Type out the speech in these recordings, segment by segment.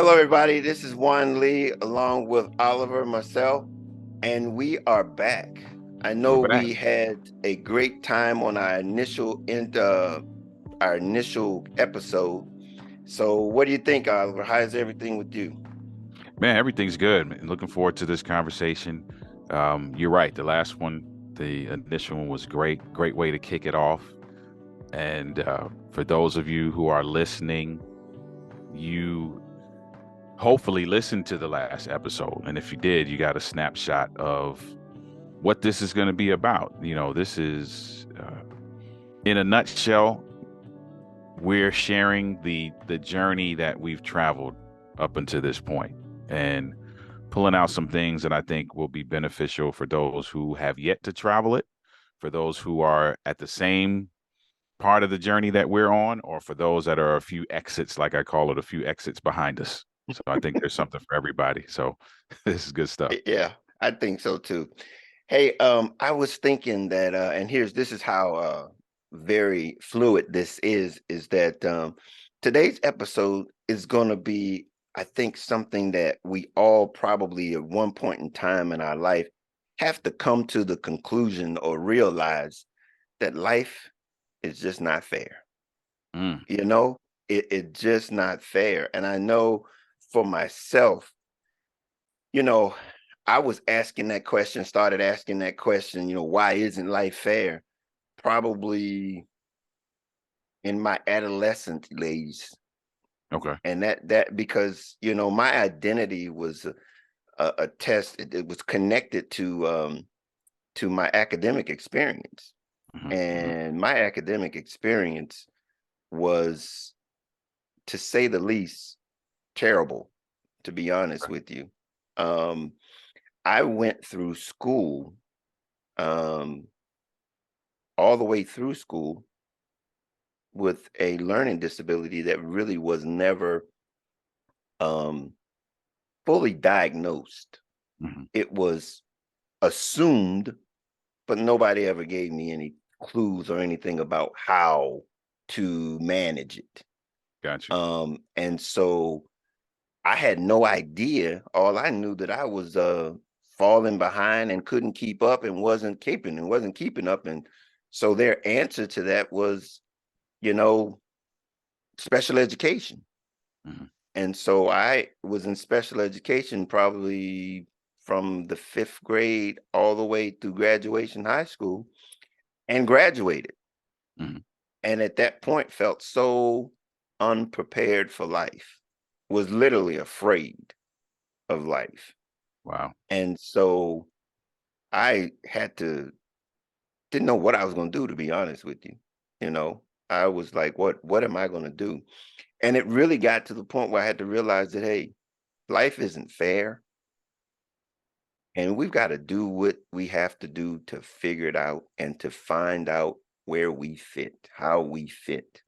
Hello, everybody. This is Juan Lee along with Oliver Marcelle, and we are back. I We're know back. we had a great time on our initial episode. So, what do you think, Oliver? How's everything with you? Man, everything's good. Man. Looking forward to this conversation. You're right. The last one, the initial one was great. Great way to kick it off. And for those of you who are listening, you hopefully listened to the last episode. And if you did, you got a snapshot of what this is going to be about. This is, in a nutshell, we're sharing the journey that we've traveled up until this point. And pulling out some things that I think will be beneficial for those who have yet to travel it, for those who are at the same part of the journey that we're on, or for those that are a few exits, like I call it, a few exits behind us. So I think there's something for everybody. So this is good stuff. Yeah, I think so too. Hey, I was thinking that, and this is how very fluid this is that today's episode is going to be, I think, something that we all probably at one point in time in our life have to come to the conclusion or realize that life is just not fair. Mm, You know, it's just not fair. And I know for myself, you know, I was asking that question, started asking that question, why isn't life fair? Probably in my adolescent days. okay. And that because, my identity was a test. It was connected to my academic experience. Hmm. Hmm. And my academic experience was, to say the least, terrible, to be honest Okay. with you. Um, I went through school, um, all the way through school with a learning disability that really was never um, fully diagnosed. Hmm. It was assumed, but nobody ever gave me any clues or anything about how to manage it. Got you. And so I had no idea. All I knew that I was falling behind and couldn't keep up and wasn't keeping up. And so their answer to that was, you know, special education. Hmm. And so I was in special education probably from the fifth grade all the way through graduation high school and graduated. Hmm. And at that point felt so unprepared for life, was literally afraid of life. Wow. And so I didn't know what I was going to do, to be honest with you. You know, I was like, what am I going to do? And it really got to the point where I had to realize that, hey, life isn't fair. And we've got to do what we have to do to figure it out and to find out where we fit, how we fit.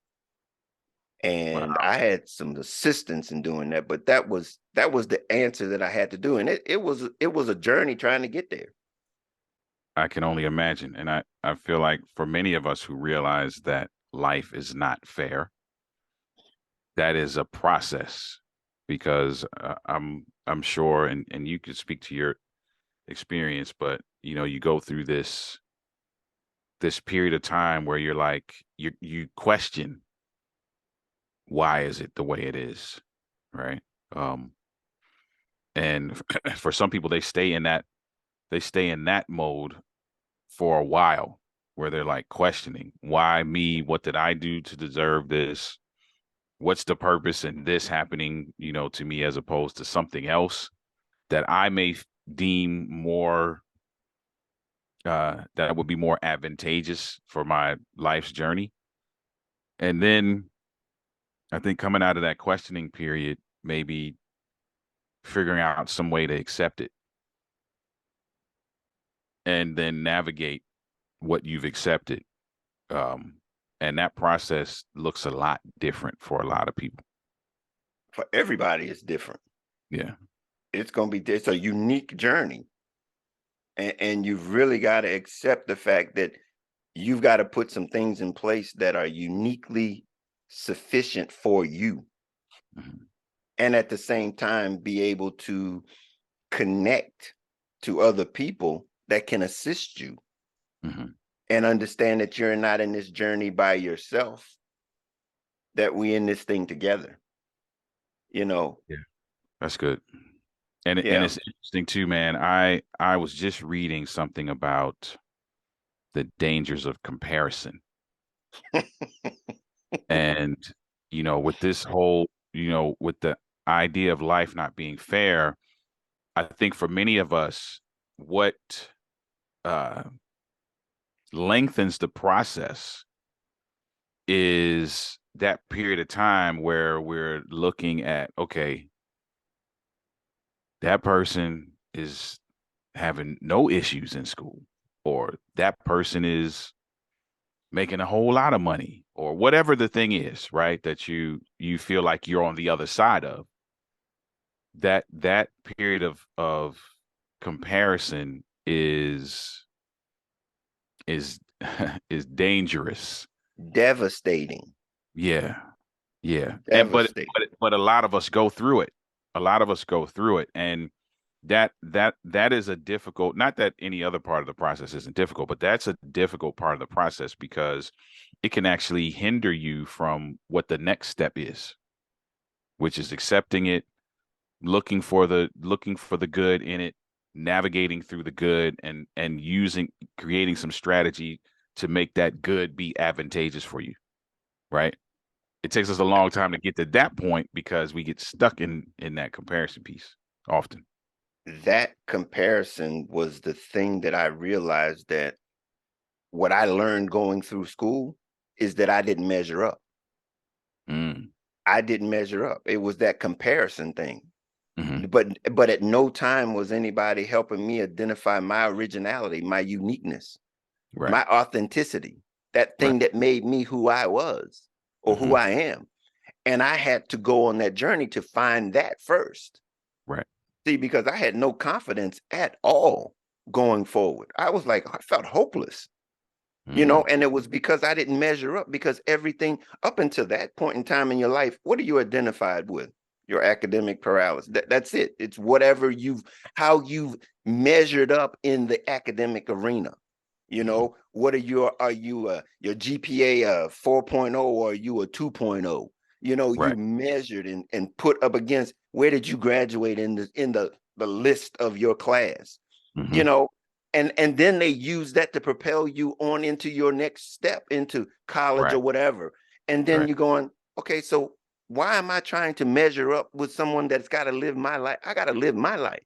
And Wow. I had some assistance in doing that, but that was the answer that I had to do. And it was a journey trying to get there. I can only imagine. And I feel like for many of us who realize that life is not fair, that is a process because I'm sure, and you could speak to your experience, but you go through this period of time where you're like you question why is it the way it is, right? Um, and for some people, they stay in that mode for a while where they're like questioning why me, what did I do to deserve this? What's the purpose in this happening, to me as opposed to something else that I may deem more that would be more advantageous for my life's journey. And then I think coming out of that questioning period, maybe figuring out some way to accept it and then navigate what you've accepted. Um, and that process looks a lot different for a lot of people. For everybody, it's different. Yeah. It's a unique journey. And you've really got to accept the fact that you've got to put some things in place that are uniquely sufficient for you. Mhm. and at the same time be able to connect to other people that can assist you Hmm. and understand that you're not in this journey by yourself, that we in this thing together, you know. Yeah, that's good. And Yeah. it's interesting too, man. I was just reading something about the dangers of comparison. And, with this whole, with the idea of life not being fair, I think for many of us, what uh, lengthens the process is that period of time where we're looking at, okay, that person is having no issues in school, or that person is making a whole lot of money, or whatever the thing is, right? That you feel like you're on the other side of that period of comparison is is dangerous. Devastating. Yeah. Yeah. And Devastating. but a lot of us go through it. A lot of us go through it. And that is a difficult, not that any other part of the process isn't difficult, but that's a difficult part of the process because it can actually hinder you from what the next step is, which is accepting it, looking for the good in it, navigating through the good, and creating some strategy to make that good be advantageous for you, right? It takes us a long time to get to that point because we get stuck in that comparison piece often. That comparison was the thing that I realized, that what I learned going through school is that I didn't measure up. Mm, I didn't measure up. It was that comparison thing. hmm. But at no time was anybody helping me identify my originality, my uniqueness, Right, my authenticity, that right. thing that made me who I was or who Hmm. I am. And I had to go on that journey to find that first. Right. See, because I had no confidence at all going forward. I was like, I felt hopeless, Mm, and it was because I didn't measure up, because everything up until that point in time in your life, what are you identified with? Your academic paralysis. That's it. It's whatever how you've measured up in the academic arena. hmm. What are you your GPA 4.0, or are you a 2.0? You Right. measured and put up against, where did you graduate in the list of your class, you Hmm. know, and then they use that to propel you on into your next step into college Right. or whatever. And then Right. you're going, okay, so why am I trying to measure up with someone that's got to live my life? I got to live my life.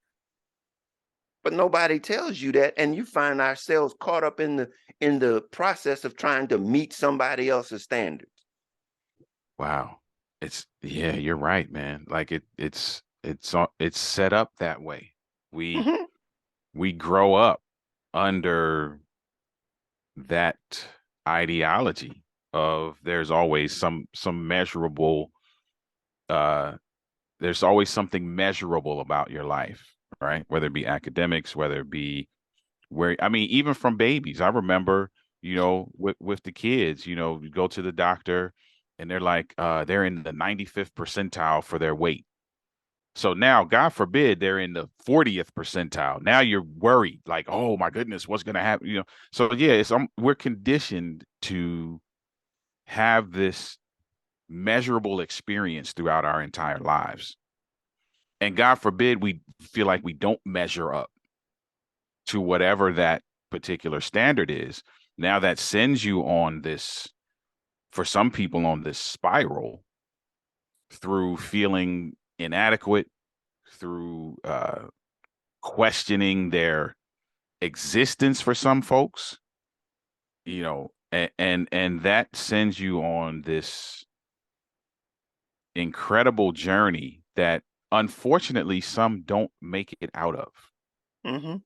But nobody tells you that, and you find ourselves caught up in the process of trying to meet somebody else's standards. Wow. Yeah, you're right, man. Like it's set up that way. We Mhm. we grow up under that ideology of uh there's always something measurable about your life, right? Whether it be academics, whether it be I mean, even from babies. I remember, with the kids, you go to the doctor and they're like, they're in the 95th percentile for their weight. So now, God forbid, they're in the 40th percentile. Now you're worried, like, oh my goodness, what's going to happen? So yeah, we're conditioned to have this measurable experience throughout our entire lives. And God forbid we feel like we don't measure up to whatever that particular standard is. Now that sends you on this, for some people, on this spiral through feeling inadequate, through questioning their existence for some folks, and that sends you on this incredible journey that unfortunately some don't make it out of. Mhm.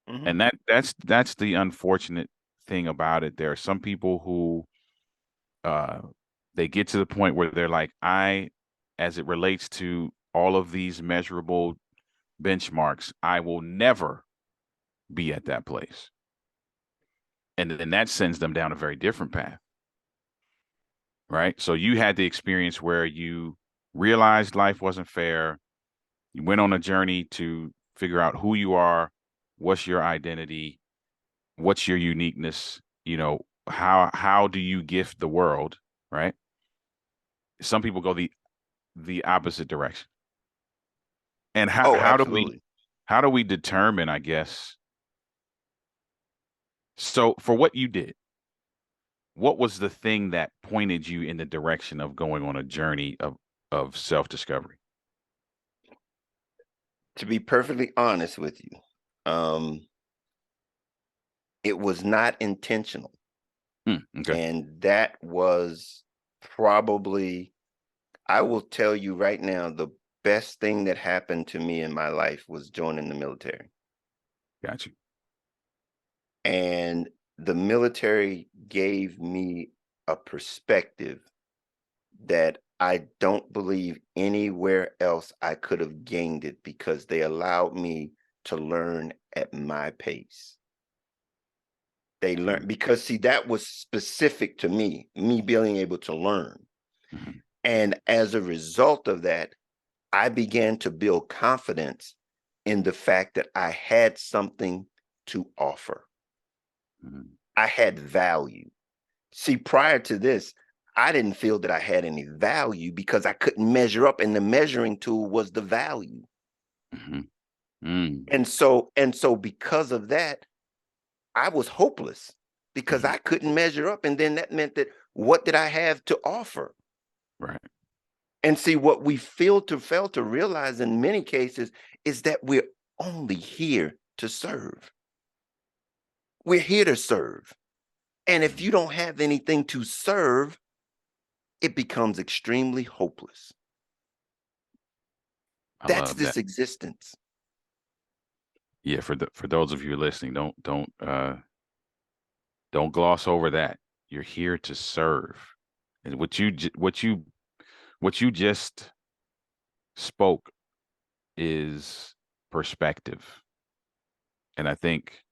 Mhm. And that's the unfortunate thing about it. There are some people who uh they get to the point where they're like, as it relates to all of these measurable benchmarks, I will never be at that place. And then that sends them down a very different path, right? So you had the experience where realized life wasn't fair. You went on a journey to figure out who you are, what's your identity, what's your uniqueness, how do you gift the world, right? Some people go the opposite direction. And how Oh, how do we absolutely. how do we determine, I guess, so for what you did, what was the thing that pointed you in the direction of going on a journey of self-discovery? To be perfectly honest with you, um, it was not intentional. Okay. And that was probably, I will tell you right now, the best thing that happened to me in my life was joining the military. Got you. And the military gave me a perspective that I don't believe anywhere else I could have gained it, because they allowed me to learn at my pace. They Mm, learned because, see, that was specific to me being able to learn. mhm, And as a result of that, I began to build confidence in the fact that I had something to offer. mhm, I had value. See, prior to this, I didn't feel that I had any value because I couldn't measure up, and the measuring tool was the value. mhm, mm, And so because of that, I was hopeless because mhm. I couldn't measure up. And then that meant that, what did I have to offer? Right. And see, what we fail to realize in many cases is that we're only here to serve. We're here to serve. And if Mhm. you don't have anything to serve, it becomes extremely hopeless. I That's love that. this existence. Yeah, for those of you listening, don't gloss over that. You're here to serve. And what you just spoke is perspective. And I think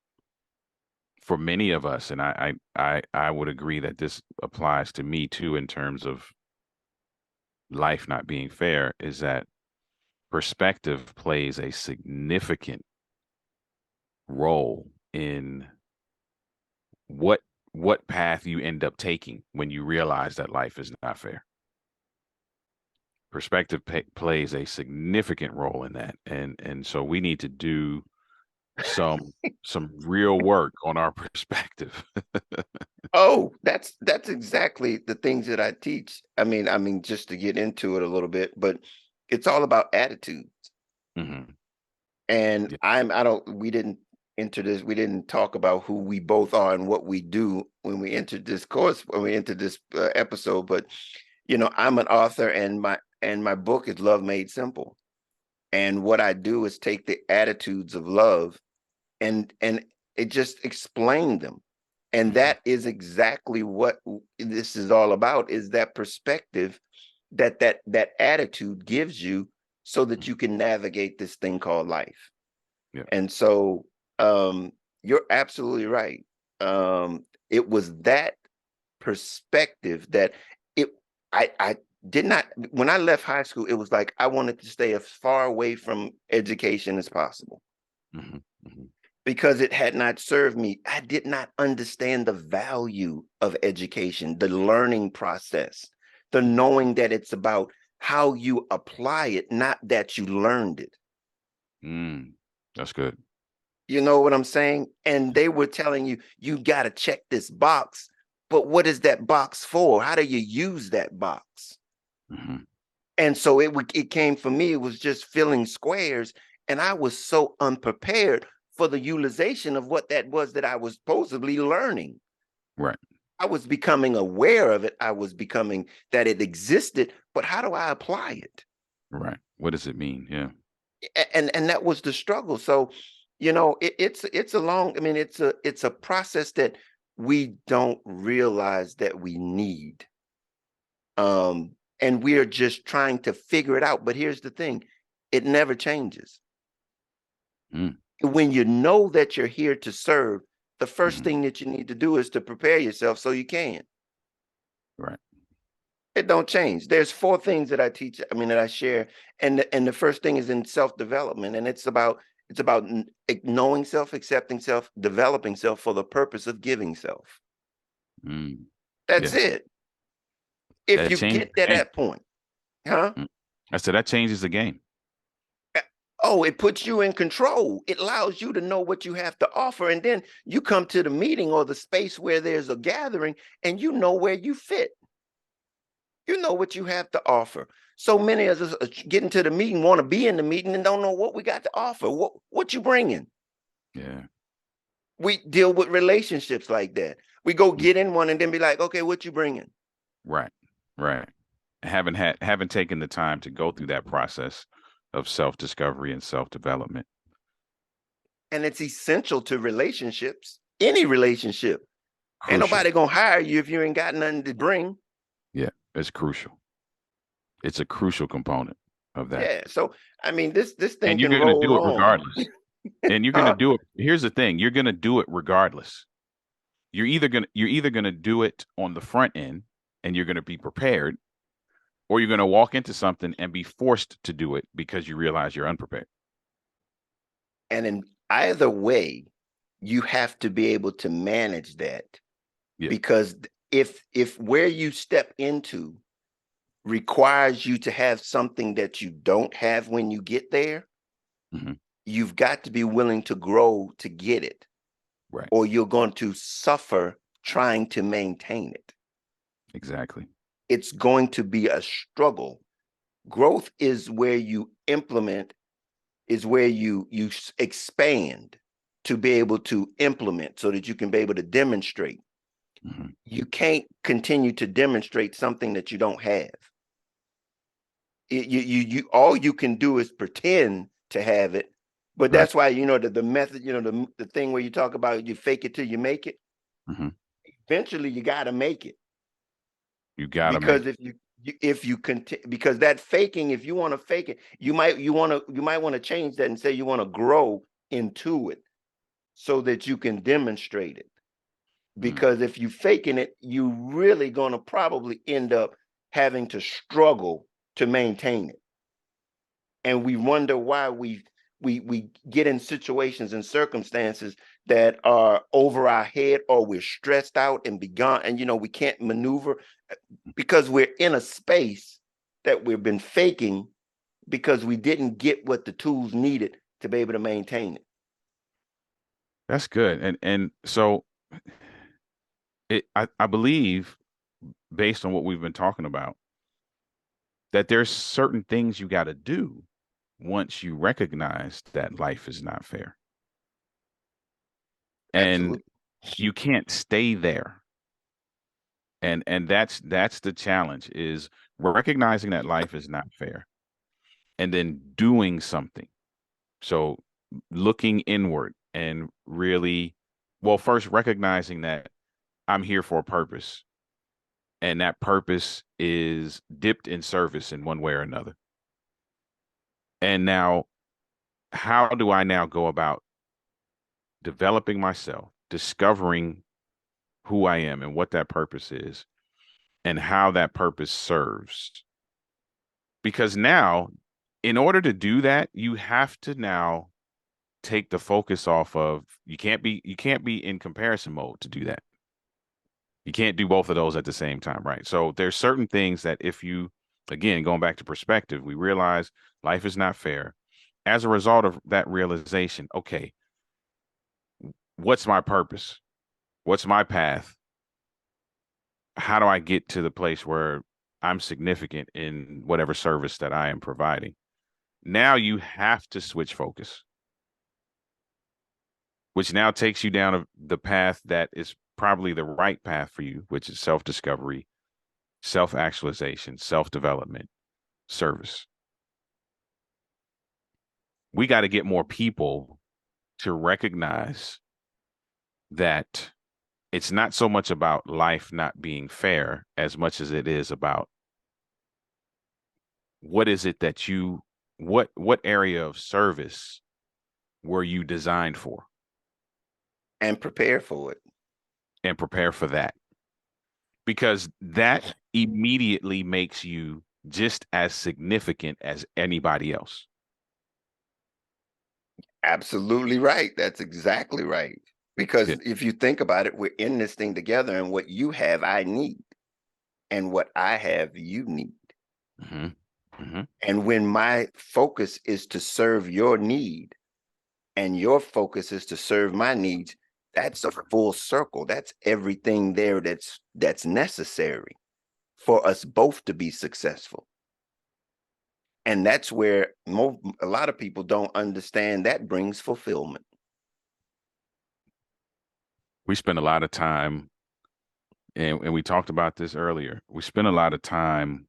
for many of us, and I would agree that this applies to me too in terms of life not being fair, is that perspective plays a significant role in what what path you end up taking when you realize that life is not fair. Perspective plays a significant role in that, and so we need to do some some real work on our perspective. Oh, that's exactly the things that I teach. I mean, just to get into it a little bit, but it's all about attitude. Hmm. And Yeah. I don't, we didn't enter this, we didn't talk about who we both are and what we do when we entered this course, when we entered this episode. But I'm an author, and my book is Love Made Simple. And what I do is take the attitudes of love, and it just explain them. And Hmm. that is exactly what this is all about, is that perspective, that attitude gives you, so that you can navigate this thing called life. Yeah. And so, you're absolutely right. It was that perspective that it I did not, when I left high school, it was like I wanted to stay as far away from education as possible, Hmm. Hmm. because it had not served me. I did not understand the value of education, the learning process, the knowing that it's about how you apply it, not that you learned it. Mm, that's good. You know what I'm saying? And they were telling you, you got to check this box. But what is that box for? How do you use that box? Hmm. And so it came for me, it was just filling squares. And I was so unprepared for the utilization of what that was that I was supposedly learning. Right. I was becoming aware of it. I was becoming that it existed, but how do I apply it? Right. What does it mean? Yeah. And that was the struggle. So, it's a long, I mean, it's a process that we don't realize that we need. And we're just trying to figure it out. But here's the thing, it never changes. Mm, When you know that you're here to serve, the first hmm. thing that you need to do is to prepare yourself so you can. Right. It don't change. There's four things that I teach, I mean, that I share. And the first thing is in self-development. And it's about knowing self, accepting self, developing self for the purpose of giving self. Mm, That's yeah, it. If that you changes get the to game. that point, huh? Mm. I said that changes the game. Oh, it puts you in control. It allows you to know what you have to offer. And then you come to the meeting or the space where there's a gathering and you know where you fit. You know what you have to offer. So many of us get into the meeting, want to be in the meeting, and don't know what we got to offer. What you bringing? Yeah. We deal with relationships like that. We go Mm. get in one and then be like, okay, what you bringing? Right. Right. Haven't taken the time to go through that process of self-discovery and self-development. And it's essential to relationships, any relationship. Ain't Crucial. nobody gonna hire you if you ain't got nothing to bring. Yeah, it's crucial. It's a crucial component of that. Yeah. So I mean, this thing And you're can going to roll do it on. regardless. And you're going to Huh? do it. Here's the thing, you're going to do it regardless. You're either going to do it on the front end and you're going to be prepared, or you're going to walk into something and be forced to do it because you realize you're unprepared. And in either way, you have to be able to manage that, Yeah. because if where you step into requires you to have something that you don't have when you get there, Hmm. you've got to be willing to grow to get it, Right. or you're going to suffer trying to maintain it. Exactly. It's going to be a struggle. Growth is where you implement, is where you expand to be able to implement so that you can be able to demonstrate. Hmm. You can't continue to demonstrate something that you don't have. You all you can do is pretend to have it. But Right. that's why, the method, the thing where you talk about you fake it till you make it. Hmm. Eventually you got to make it, You got to make because it. if you continue, because that faking, if you want to fake it, you might want to change that and say you want to grow into it so that you can demonstrate it. Mm. Because if you faking it, you really going to probably end up having to struggle to maintain it. And we wonder why we get in situations and circumstances that are over our head, or we're stressed out and begone, and we can't maneuver, because we're in a space that we've been faking, because we didn't get what the tools needed to be able to maintain it. That's good. And so I believe, based on what we've been talking about, that there's certain things you got to do once you recognize that life is not fair. And Absolutely. you can't stay there. And that's the challenge, is recognizing that life is not fair and then doing something. So looking inward and really, well, first recognizing that I'm here for a purpose, and that purpose is dipped in service in one way or another. And now, how do I now go about developing myself, discovering who I am and what that purpose is, and how that purpose serves? Because now, in order to do that, you have to now take the focus off of, you can't be in comparison mode to do that. You can't do both of those at the same time, right? So there's certain things that, if you, again, going back to perspective, we realize life is not fair. As a result of that realization, okay, what's my purpose? What's my path? How do I get to the place where I'm significant in whatever service that I am providing? Now you have to switch focus, which now takes you down the path that is probably the right path for you, which is self-discovery, self-actualization, self-development, service. We got to get more people to recognize that it's not so much about life not being fair as much as it is about what is it that you, what area of service were you designed for, And prepare for it. and prepare for that. Because that immediately makes you just as significant as anybody else. Absolutely right. That's exactly right. Because Yeah. if you think about it, we're in this thing together, and what you have, I need, and what I have, you need. Hmm. Hmm. And when my focus is to serve your need and your focus is to serve my needs, that's a full circle. That's everything there that's necessary for us both to be successful. And that's where a lot of people don't understand that brings fulfillment. We spend a lot of time, and we talked about this earlier. We spend a lot of time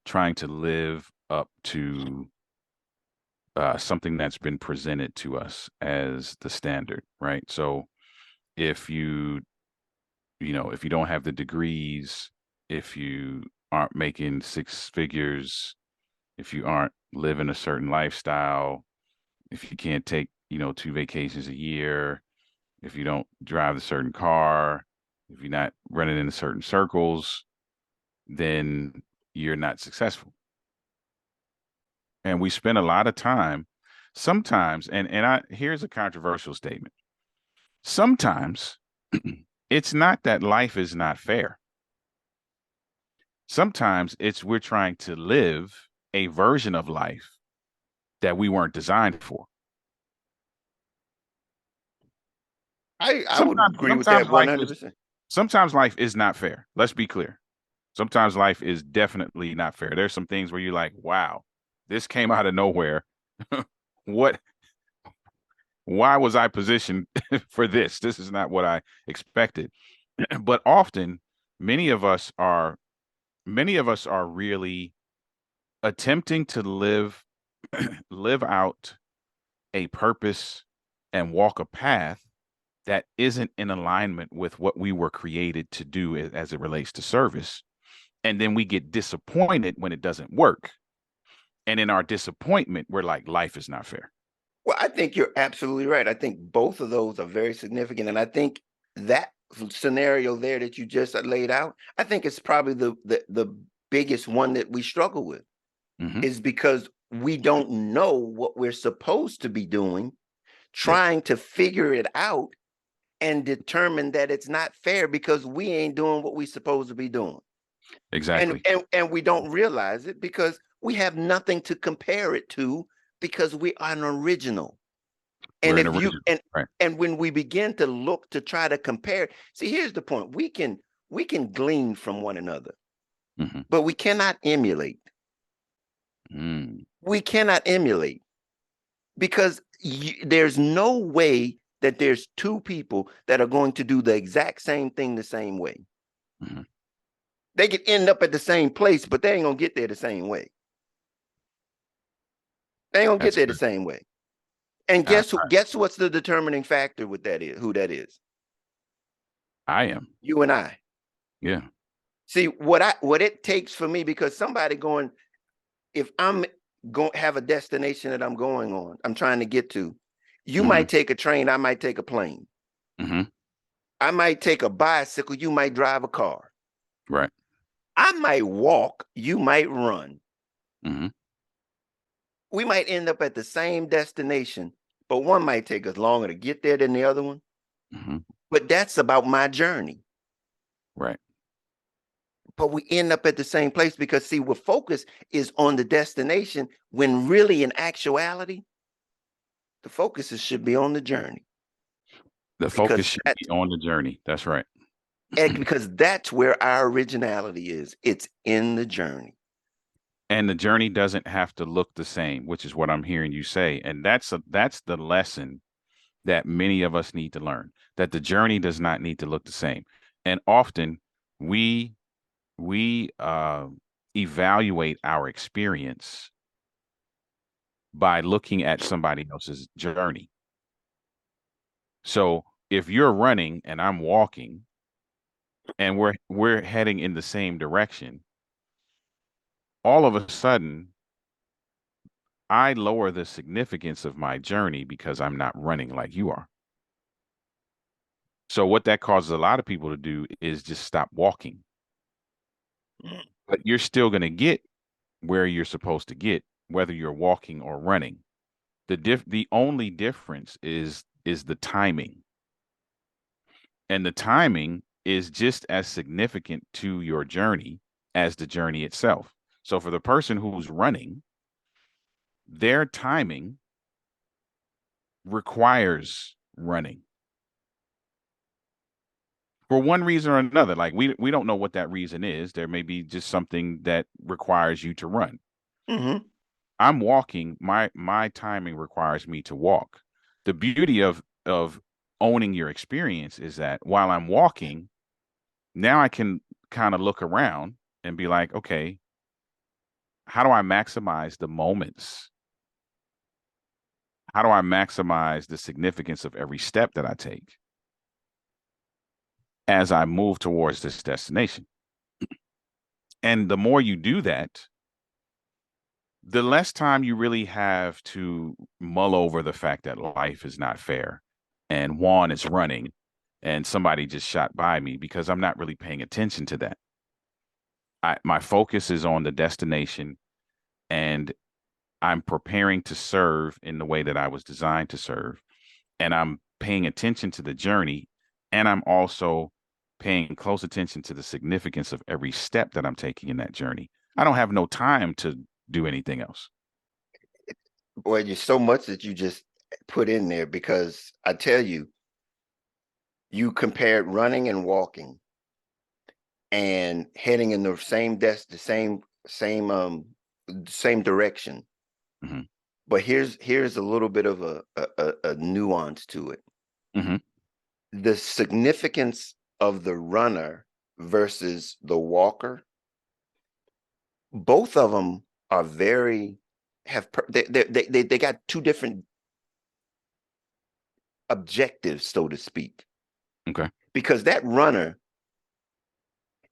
trying to live up to something that's been presented to us as the standard, right? So if if you don't have the degrees, if you aren't making six figures, if you aren't living a certain lifestyle, if you can't take, two vacations a year, if you don't drive a certain car, if you're not running in certain circles, then you're not successful. And we spend a lot of time sometimes, and I here's a controversial statement. Sometimes it's not that life is not fair. Sometimes it's we're trying to live a version of life that we weren't designed for. I would Sometimes agree with sometimes that life is 100%. sometimes life is not fair. Let's be clear. Sometimes life is definitely not fair. There's some things where you're like, wow, this came out of nowhere. What why was I positioned for this? This is not what I expected. But often many of us are many of us are really attempting to live out a purpose and walk a path that isn't in alignment with what we were created to do as it relates to service. And then we get disappointed when it doesn't work. And in our disappointment, we're like, life is not fair. Well, I think you're absolutely right. I think both of those are very significant. And I think that scenario there that you just laid out, I think it's probably the biggest one that we struggle with, Hmm. is because we don't know what we're supposed to be doing, Yeah, trying to figure it out and determine that it's not fair because we ain't doing what we're supposed to be doing. And exactly. and we don't realize it because we have nothing to compare it to because we are an original. We're And an if you original. Right. and when we begin to look to try to compare, see, here's the point. We can glean from one another, Hmm. but we cannot emulate. Mm. We cannot emulate because there's no way that there's two people that are going to do the exact same thing the same way. Hmm. They could end up at the same place, but they ain't gonna get there the same way. They ain't gonna get That's there the good. same way. And I, guess what's the determining factor with that is who that is? I am. You and I. Yeah. See what it takes for me because somebody going, if I'm going have a destination that I'm going on, I'm trying to get to. You Hmm. might take a train, I might take a plane. Hmm. I might take a bicycle, you might drive a car. Right. I might walk, you might run. Hmm. We might end up at the same destination, but one might take us longer to get there than the other one. Hmm. But that's about my journey. Right. But we end up at the same place because see, what focus is on the destination when really in actuality, the focus should be on the journey The focus because should that be on the journey. That's right. because that's where our originality is. It's in the journey. And the journey doesn't have to look the same, which is what I'm hearing you say. And that's the lesson that many of us need to learn, that the journey does not need to look the same. And often we we evaluate our experience by looking at somebody else's journey. So if you're running and I'm walking and we're heading in the same direction, all of a sudden I lower the significance of my journey because I'm not running like you are. So what that causes a lot of people to do is just stop walking. but you're still going to get where you're supposed to get, whether you're walking or running. The only difference is the timing. And the timing is just as significant to your journey as the journey itself. So for the person who's running, their timing requires running for one reason or another. Like we don't know what that reason is. There may be just something that requires you to run. Mm-hmm. I'm walking, my timing requires me to walk. The beauty of owning your experience is that while I'm walking, now I can kind of look around and be like, okay, how do I maximize the moments? How do I maximize the significance of every step that I take as I move towards this destination? And the more you do that, the less time you really have to mull over the fact that life is not fair and Juan is running and somebody just shot by me, because I'm not really paying attention to that. My focus is on the destination, and I'm preparing to serve in the way that I was designed to serve. And I'm paying attention to the journey. And I'm also paying close attention to the significance of every step that I'm taking in that journey. I don't have no time to do anything else. Boy, there's so much that you just put in there, because I tell you, you compared running and walking and heading in the same direction. Mm-hmm. But here's a little bit of a nuance to it. Mm-hmm. The significance of the runner versus the walker, both of them are very they got two different objectives, so to speak. Okay. Because that runner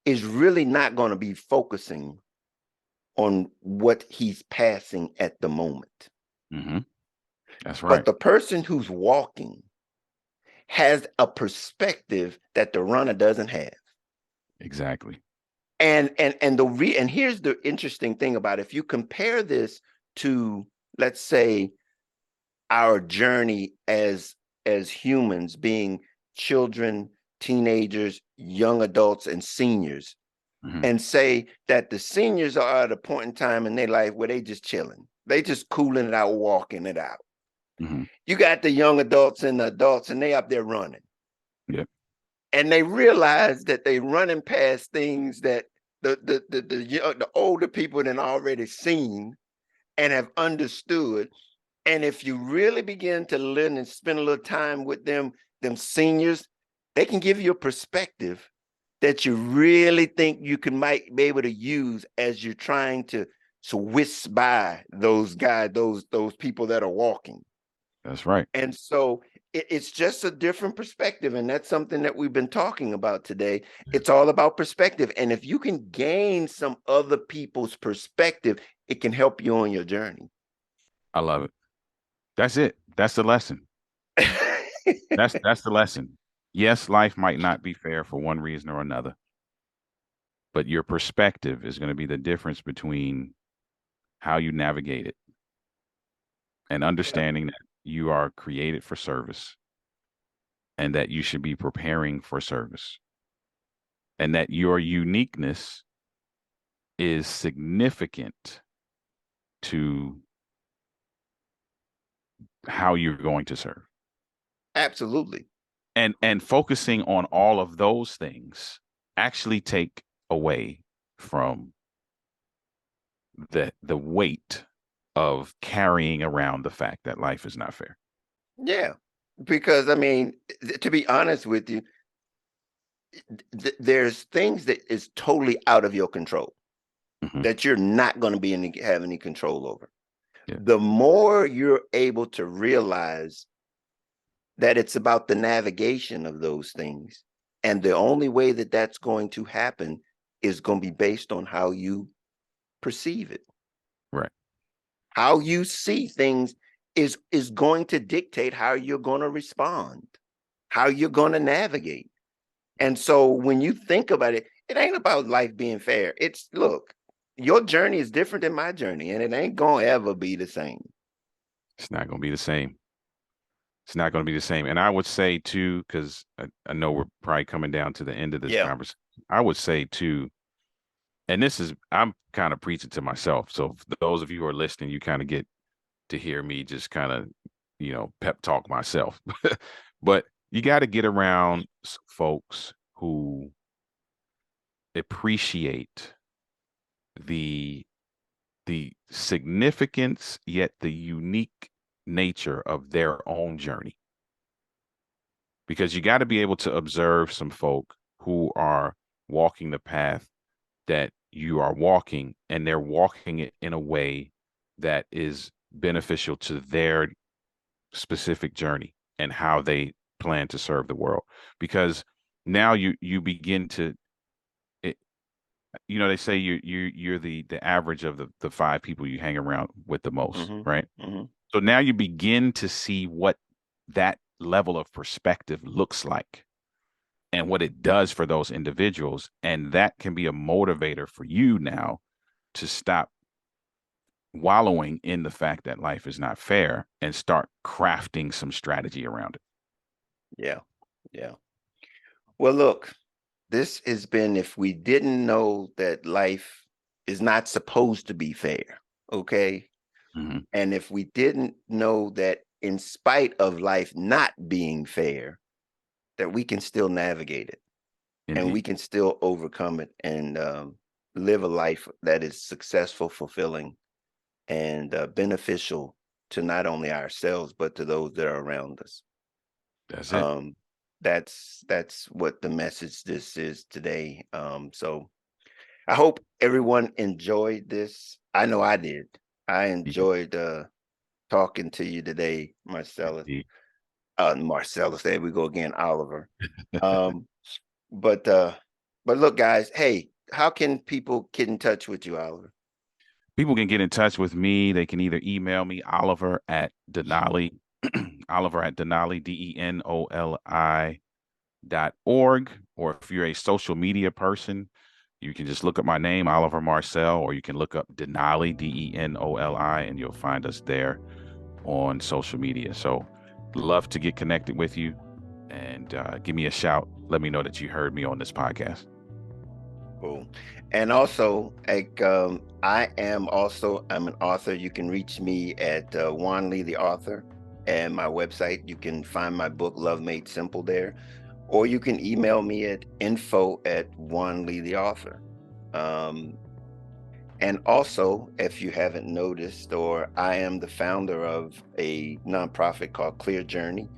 is really not going to be focusing on what he's passing at the moment. Mm-hmm. That's But right. the person who's walking has a perspective that the runner doesn't have. Exactly. And here's the interesting thing about it. If you compare this to, let's say, our journey as humans, being children, teenagers, young adults, and seniors, Mm-hmm. and say that the seniors are at a point in time in their life where they just chilling, they just cooling it out, walking it out. Mm-hmm. You got the young adults and the adults, and they up there running, Yep. and they realize that they running past things that the older people had already seen and have understood. And if you really begin to learn and spend a little time with them seniors, they can give you a perspective that you really think you might be able to use as you're trying to whisk by those guys, those people that are walking. That's right. And so it's just a different perspective. And that's something that we've been talking about today. It's all about perspective. And if you can gain some other people's perspective, it can help you on your journey. I love it. That's it. That's the lesson. That's the lesson. Yes, life might not be fair for one reason or another, but your perspective is going to be the difference between how you navigate it, and Yeah, understanding that you are created for service and that you should be preparing for service, and that your uniqueness is significant to how you're going to serve. absolutely. And focusing on all of those things actually take away from the weight of carrying around the fact that life is not fair. Yeah. Because I mean, to be honest with you, there's things that is totally out of your control Hmm. that you're not going to have any control over. Yeah. The more you're able to realize that it's about the navigation of those things, and the only way that that's going to happen is going to be based on how you perceive it. Right. How you see things is going to dictate how you're going to respond, how you're going to navigate. And so when you think about it, it ain't about life being fair. It's look, your journey is different than my journey, and it ain't gonna ever be the same. It's not going to be the same. It's not going to be the same. And I would say too, because I know we're probably coming down to the end of this Yeah. conversation. I would say too, and this is I'm kind of preaching to myself. So for those of you who are listening, you kind of get to hear me just kind of, pep talk myself. But you got to get around folks who appreciate the significance yet the unique nature of their own journey, because you got to be able to observe some folk who are walking the path that you are walking, and they're walking it in a way that is beneficial to their specific journey and how they plan to serve the world. Because now you begin to it, they say you're the average of the five people you hang around with the most, Hmm. right? Hmm. So now you begin to see what that level of perspective looks like and what it does for those individuals. And that can be a motivator for you now to stop wallowing in the fact that life is not fair and start crafting some strategy around it. Yeah. Yeah. Well, look, this has been if we didn't know that life is not supposed to be fair, okay? Hmm. And if we didn't know that in spite of life not being fair, that we can still navigate it and we Indeed. can still overcome it and live a life that is successful, fulfilling, and beneficial to not only ourselves but to those that are around us. That's it. Um, that's what the message this is today. So I hope everyone enjoyed this. I know I did. I Yeah, enjoyed talking to you today, Marcellus. indeed. Marcellus, there we go again, Oliver. Um, but uh, but look, guys, hey, how can people get in touch with you, Oliver? People can get in touch with me. They can either email me, Oliver at Denali, Oliver at Denali, DENOLI.org. Or if you're a social media person, you can just look up my name, Oliver Marcelle, or you can look up Denali, DENOLI, and you'll find us there on social media. So love to get connected with you, and give me a shout. Let me know that you heard me on this podcast. Cool. And also, like, I'm an author. You can reach me at Juan Lee the author, and my website. You can find my book Love Made Simple there, or you can email me at info@Juan Lee the author. Um, and also, if you haven't noticed, or I am the founder of a nonprofit called Clear Journey,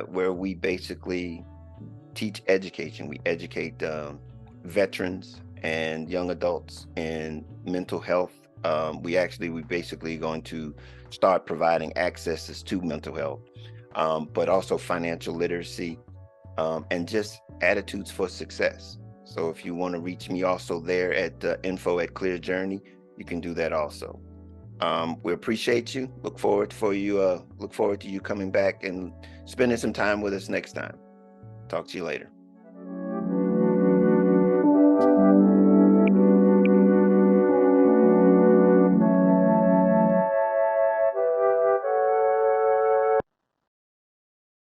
where we basically teach education. We educate veterans and young adults in mental health. We basically going to start providing accesses to mental health, but also financial literacy, and just attitudes for success. So if you want to reach me also there at info@Clear Journey, you can do that also. We appreciate you. Look forward to you coming back and spending some time with us next time. Talk to you later.